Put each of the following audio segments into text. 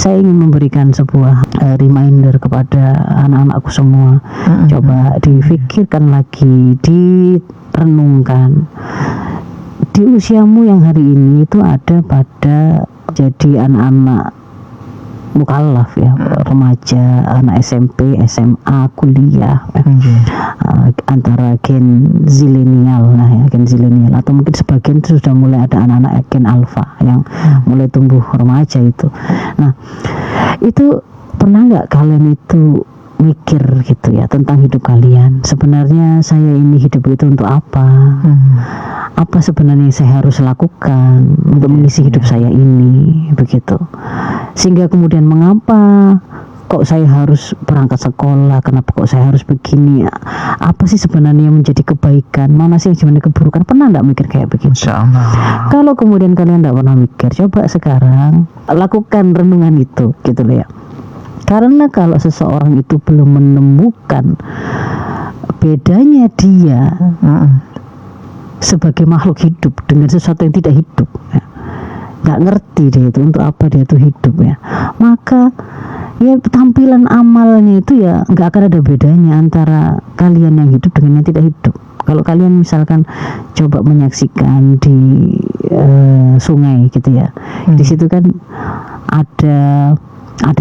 saya ingin memberikan sebuah reminder kepada anak-anakku semua. Coba difikirkan lagi, direnungkan. Di usiamu yang hari ini itu ada pada jadi anak-anak mukallaf ya, remaja, anak SMP, SMA, kuliah, antara gen zilenial, gen zilenial, atau mungkin sebagian itu sudah mulai ada anak-anak gen alpha yang mulai tumbuh remaja itu. Nah, itu pernah nggak kalian itu mikir gitu ya tentang hidup kalian? Sebenarnya saya ini hidup itu untuk apa? Apa sebenarnya saya harus lakukan untuk mengisi hidup saya ini, begitu. Sehingga kemudian mengapa kok saya harus berangkat sekolah, kenapa kok saya harus begini, apa sih sebenarnya yang menjadi kebaikan, mana sih yang sebenarnya keburukan? Pernah enggak mikir kayak begitu? Kalau kemudian kalian enggak pernah mikir, coba sekarang lakukan renungan itu gitu loh ya. Karena kalau seseorang itu belum menemukan bedanya dia sebagai makhluk hidup dengan sesuatu yang tidak hidup ya, nggak ngerti dia itu untuk apa dia itu hidup ya, maka ya tampilan amalnya itu ya nggak akan ada bedanya antara kalian yang hidup dengan yang tidak hidup. Kalau kalian misalkan coba menyaksikan di sungai gitu ya, di situ kan ada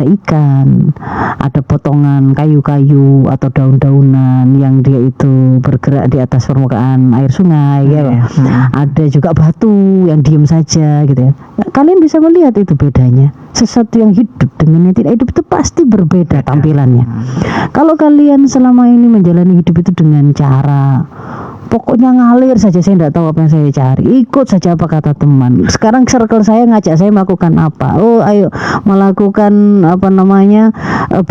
ikan, ada potongan kayu-kayu atau daun-daunan yang dia itu bergerak di atas permukaan air sungai ya. Ada juga batu yang diam saja gitu ya. Kalian bisa melihat itu bedanya. Sesuatu yang hidup dengan yang tidak hidup itu pasti berbeda tampilannya. Kalau kalian selama ini menjalani hidup itu dengan cara pokoknya ngalir saja, saya tidak tahu apa yang saya cari, ikut saja apa kata teman. Sekarang circle saya ngajak saya melakukan apa, oh ayo melakukan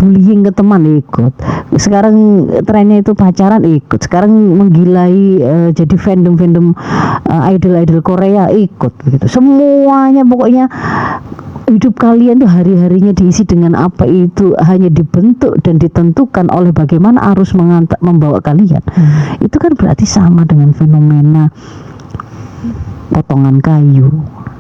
bullying ke teman, ikut. Sekarang trennya itu pacaran, ikut. Sekarang menggilai jadi fandom idol Korea, ikut begitu. Semuanya pokoknya hidup kalian tuh hari-harinya diisi dengan apa itu hanya dibentuk dan ditentukan oleh bagaimana arus membawa kalian. Itu kan berarti sama dengan fenomena potongan kayu,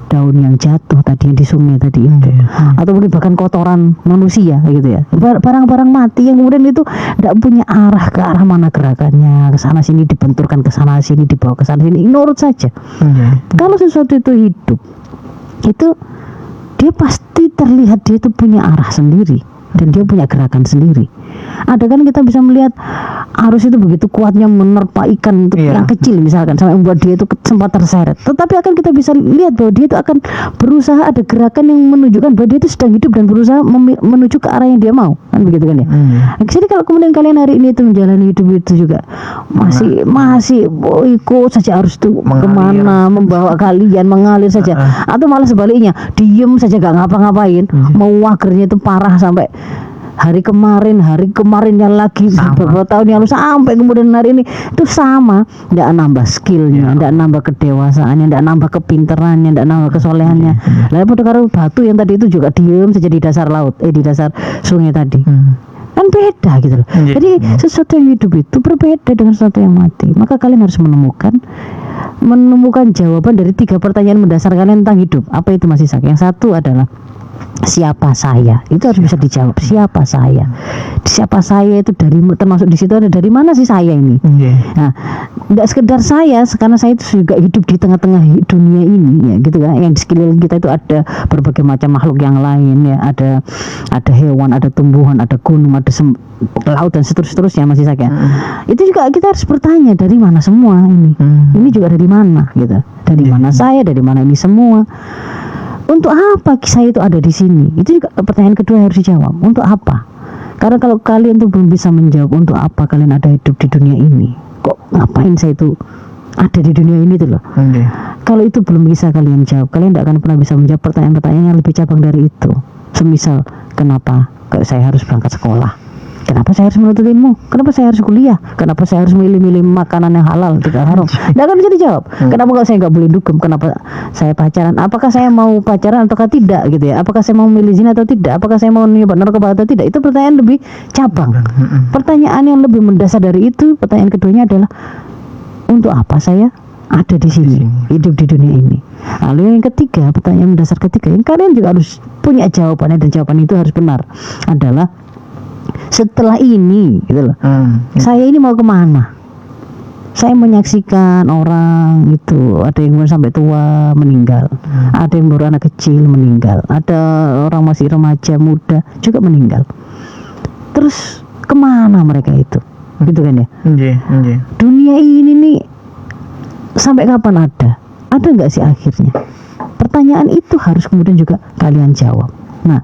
daun yang jatuh tadi yang di sungai tadi itu, atau mungkin bahkan kotoran manusia gitu ya, barang-barang mati yang kemudian itu tidak punya arah, ke arah mana gerakannya, ke sana sini dibenturkan, ke sana sini dibawa ke sana sini, nurut saja. Kalau sesuatu itu hidup, itu dia pasti terlihat dia itu punya arah sendiri dan dia punya gerakan sendiri. Ada kan kita bisa melihat arus itu begitu kuatnya menerpa ikan untuk yang kecil misalkan sampai membuat dia itu sempat terseret. Tetapi akan kita bisa lihat bahwa dia itu akan berusaha, ada gerakan yang menunjukkan bahwa dia itu sedang hidup dan berusaha menuju ke arah yang dia mau, kan begitu kan ya. Jadi kalau kemudian kalian hari ini itu menjalani hidup itu juga masih ikut saja arus itu kemana membawa kalian, mengalir saja, atau malah sebaliknya diem saja gak ngapa-ngapain, mau wagernya itu parah sampai hari kemarinnya lagi beberapa tahun yang lalu sampai kemudian hari ini itu sama, tidak nambah skillnya, tidak nambah kedewasaannya, tidak nambah kepinterannya, tidak nambah kesolehannya. Lalu pada karo batu yang tadi itu juga diem saja di dasar laut, di dasar sungai tadi. Kan beda gitu loh. Jadi sesuatu yang hidup itu berbeda dengan sesuatu yang mati. Maka kalian harus menemukan jawaban dari 3 pertanyaan mendasar kalian tentang hidup. Apa itu Mas Ishak? Yang satu adalah siapa saya? Itu harus bisa dijawab. Siapa saya? Siapa saya itu termasuk di situ ada dari mana sih saya ini? Nah, tidak sekedar saya, karena saya itu juga hidup di tengah-tengah dunia ini ya, gitu kan. Yang di sekeliling kita itu ada berbagai macam makhluk yang lain ya, ada hewan, ada tumbuhan, ada gunung, ada laut dan seterusnya masih saya. Itu juga kita harus bertanya dari mana semua ini. Ini juga dari mana gitu. Dari mana saya, dari mana ini semua. Untuk apa saya itu ada di sini? Itu juga pertanyaan kedua yang harus dijawab. Untuk apa? Karena kalau kalian tuh belum bisa menjawab untuk apa kalian ada hidup di dunia ini, kok ngapain saya itu ada di dunia ini tuh loh. Kalau itu belum bisa kalian jawab, kalian tidak akan pernah bisa menjawab pertanyaan-pertanyaan yang lebih cabang dari itu. Semisal, kenapa saya harus berangkat sekolah? Kenapa saya harus menuntut ilmu? Kenapa saya harus kuliah? Kenapa saya harus milih-milih makanan yang halal, tidak haram? Tidak akan bisa dijawab. Kenapa kalau saya nggak boleh dugem? Kenapa saya pacaran? Apakah saya mau pacaran atau tidak gitu ya? Apakah saya mau milih zina atau tidak? Apakah saya mau nyoba narkoba atau tidak? Itu pertanyaan lebih cabang. Pertanyaan yang lebih mendasar dari itu, pertanyaan keduanya adalah untuk apa saya ada di sini, hidup di dunia ini. Lalu yang ketiga, pertanyaan mendasar ketiga yang kalian juga harus punya jawabannya, dan jawaban itu harus benar, adalah setelah ini gitu loh. Saya ini mau kemana? Saya menyaksikan orang itu, ada yang baru sampai tua meninggal, ada yang baru anak kecil meninggal, ada orang masih remaja muda juga meninggal. Terus kemana mereka itu? Gitu kan ya? Dunia ini nih sampai kapan ada? Ada nggak sih akhirnya? Pertanyaan itu harus kemudian juga kalian jawab. Nah,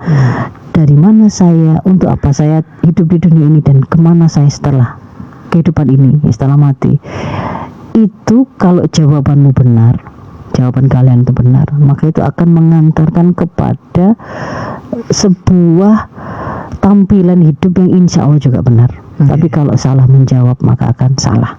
dari mana saya, untuk apa saya hidup di dunia ini, dan kemana saya setelah kehidupan ini, setelah mati. Itu kalau jawabanmu benar, jawaban kalian itu benar, maka itu akan mengantarkan kepada sebuah tampilan hidup yang insya Allah juga benar. Tapi kalau salah menjawab, maka akan salah.